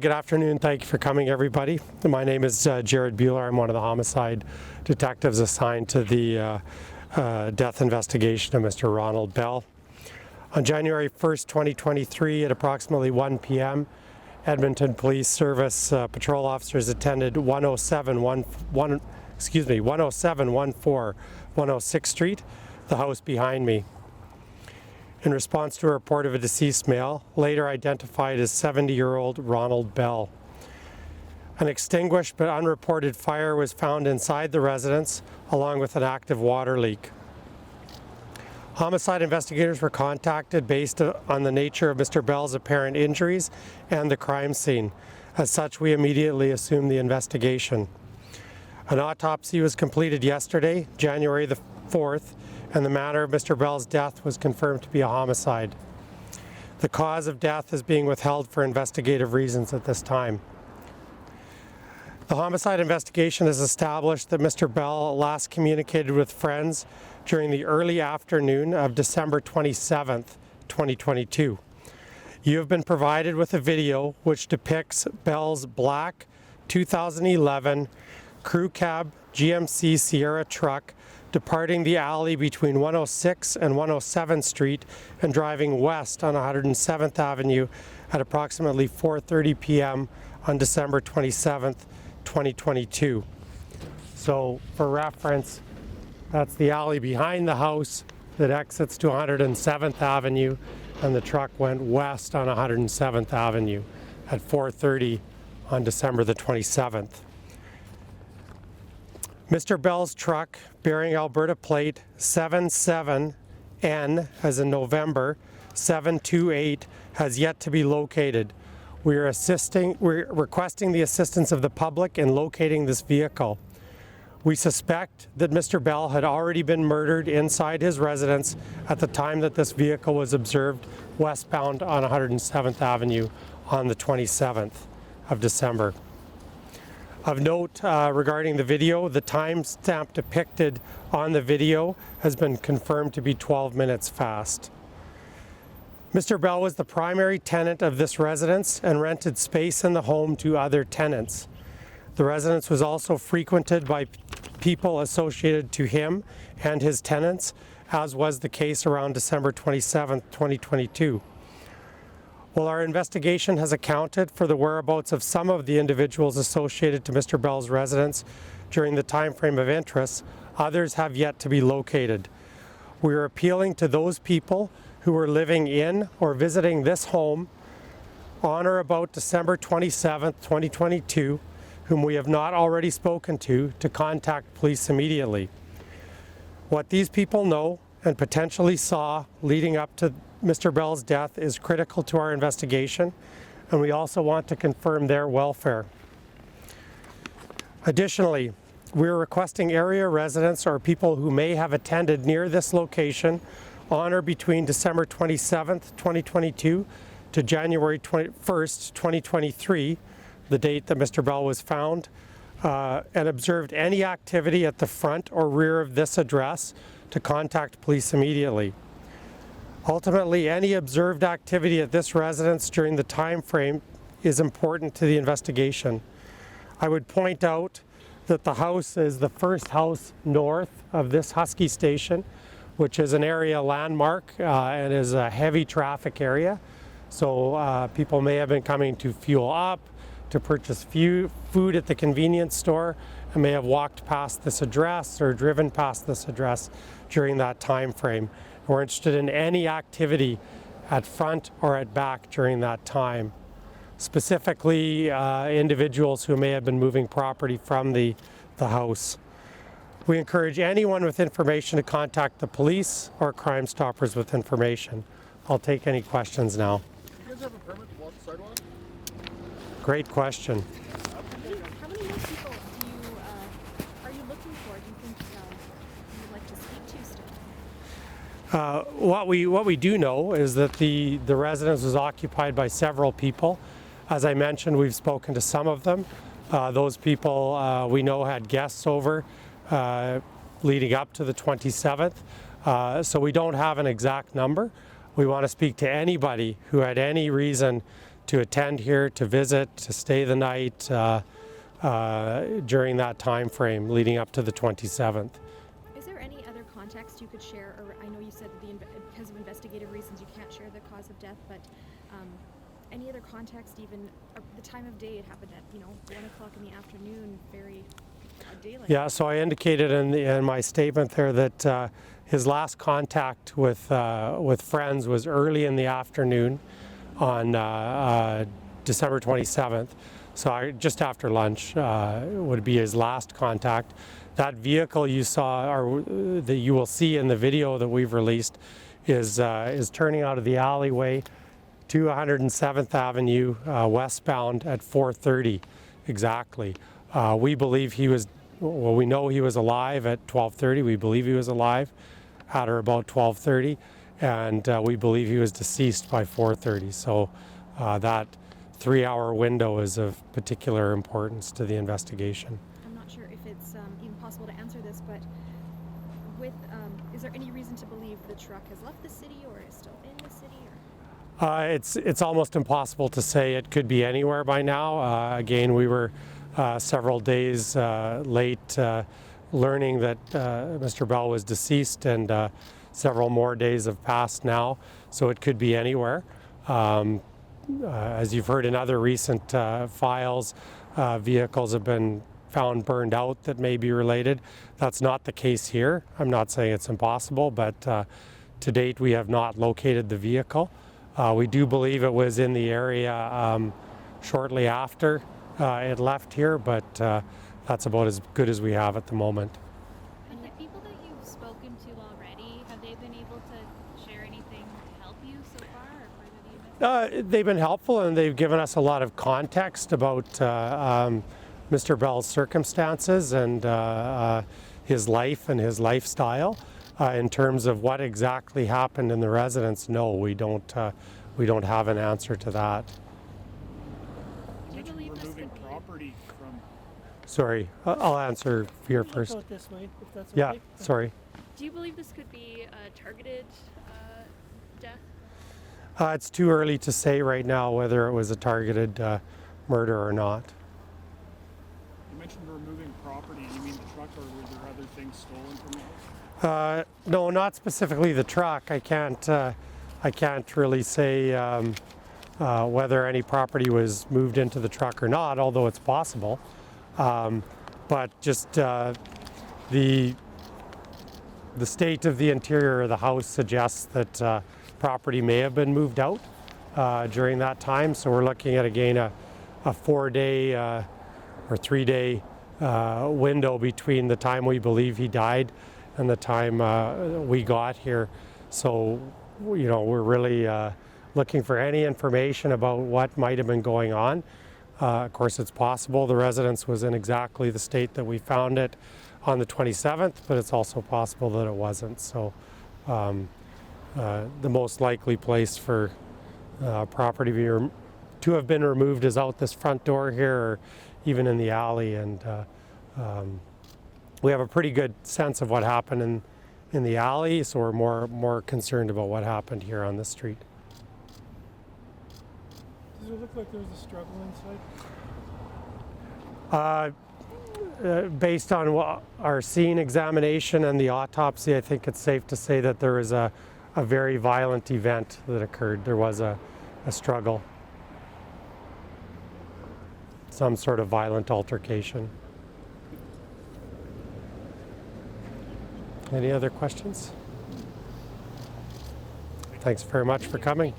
Good afternoon. Thank you for coming, everybody. My name is Jared Buehler. I'm one of the homicide detectives assigned to the death investigation of Mr. Ronald Bell. On January 1st, 2023, at approximately 1 p.m., Edmonton Police Service patrol officers attended 10714 106th Street, the house behind me, in response to a report of a deceased male, later identified as 70-year-old Ronald Bell. An extinguished but unreported fire was found inside the residence, along with an active water leak. Homicide investigators were contacted based on the nature of Mr. Bell's apparent injuries and the crime scene. As such, we immediately assumed the investigation. An autopsy was completed yesterday, January the 4th, and the manner of Mr. Bell's death was confirmed to be a homicide. The cause of death is being withheld for investigative reasons at this time. The homicide investigation has established that Mr. Bell last communicated with friends during the early afternoon of December 27th, 2022. You have been provided with a video which depicts Bell's black 2011 crew cab GMC Sierra truck departing the alley between 106 and 107th Street and driving west on 107th Avenue at approximately 4:30 p.m. on December 27th, 2022. So for reference, that's the alley behind the house that exits to 107th Avenue, and the truck went west on 107th Avenue at 4:30 on December the 27th. Mr. Bell's truck, bearing Alberta plate 77N, as in November, 728, has yet to be located. We're requesting the assistance of the public in locating this vehicle. We suspect that Mr. Bell had already been murdered inside his residence at the time that this vehicle was observed westbound on 107th Avenue on the 27th of December. Of note regarding the video, the timestamp depicted on the video has been confirmed to be 12 minutes fast. Mr. Bell was the primary tenant of this residence and rented space in the home to other tenants. The residence was also frequented by people associated to him and his tenants, as was the case around December 27, 2022. While our investigation has accounted for the whereabouts of some of the individuals associated to Mr. Bell's residence during the time frame of interest, others have yet to be located. We are appealing to those people who were living in or visiting this home on or about December 27, 2022, whom we have not already spoken to contact police immediately. What these people know and potentially saw leading up to Mr. Bell's death is critical to our investigation, and we also want to confirm their welfare. Additionally, we are requesting area residents or people who may have attended near this location on or between December 27th, 2022 to January 1st, 2023, the date that Mr. Bell was found, and observed any activity at the front or rear of this address to contact police immediately. Ultimately, any observed activity at this residence during the time frame is important to the investigation. I would point out that the house is the first house north of this Husky station, which is an area landmark and is a heavy traffic area. So people may have been coming to fuel up, to purchase food at the convenience store, and may have walked past this address or driven past this address during that time frame. We're interested in any activity at front or at back during that time. Specifically, individuals who may have been moving property from the house. We encourage anyone with information to contact the police or Crime Stoppers with information. I'll take any questions now. Do you guys have a permit to walk the sidewalk? Great question. How many more people are you looking for? Do you think you'd like to speak to still? What we do know is that the residence was occupied by several people. As I mentioned, we've spoken to some of them. Those people we know had guests over leading up to the 27th. So we don't have an exact number. We want to speak to anybody who had any reason to attend here, to visit, to stay the night during that time frame leading up to the 27th. Is there any other context you could share? Or I know you said that because of investigative reasons you can't share the cause of death, but any other context, even the time of day it happened at, 1 o'clock in the afternoon, very daylight. Yeah, so I indicated in my statement there that his last contact with friends was early in the afternoon on December 27th. So just after lunch would be his last contact. That vehicle you saw, or that you will see in the video that we've released, is turning out of the alleyway to 107th Avenue westbound at 4:30 exactly. We believe he was, well, we know he was alive at 12:30. We believe he was alive at or about 12:30, and we believe he was deceased by 4:30. So that 3-hour window is of particular importance to the investigation. I'm not sure if it's even possible to answer this, but is there any reason to believe the truck has left the city or is still in the city? It's almost impossible to say. It could be anywhere by now. Again, we were several days late learning that Mr. Bell was deceased, and several more days have passed now, so it could be anywhere. As you've heard in other recent files, vehicles have been found burned out that may be related. That's not the case here. I'm not saying it's impossible, but to date we have not located the vehicle. We do believe it was in the area shortly after it left here, but that's about as good as we have at the moment. And the people that you've spoken to already, have they been able to share anything to help you so far or further the investigation? They've been helpful, and they've given us a lot of context about Mr. Bell's circumstances and his life and his lifestyle. In terms of what exactly happened in the residence, no, we don't have an answer to that. Do you believe this could be property from? Sorry, I'll answer here first. Go this way, if that's Yeah, okay. sorry. Do you believe this could be a targeted death? It's too early to say right now whether it was a targeted murder or not. You mentioned removing property. You mean the truck, or were there other things stolen from the house? No, not specifically the truck. I can't really say whether any property was moved into the truck or not, although it's possible. But just the state of the interior of the house suggests that property may have been moved out during that time. So we're looking at, again, a 4-day or 3-day window between the time we believe he died and the time we got here. So, we're really looking for any information about what might have been going on. Of course, it's possible the residence was in exactly the state that we found it on the 27th, but it's also possible that it wasn't. So the most likely place for property to have been removed is out this front door here, or even in the alley, and we have a pretty good sense of what happened in the alley, so we're more concerned about what happened here on the street. Does it look like there was a struggle inside? Based on our scene examination and the autopsy, I think it's safe to say that there was a very violent event that occurred. There was a struggle, some sort of violent altercation. Any other questions? Thanks very much for coming.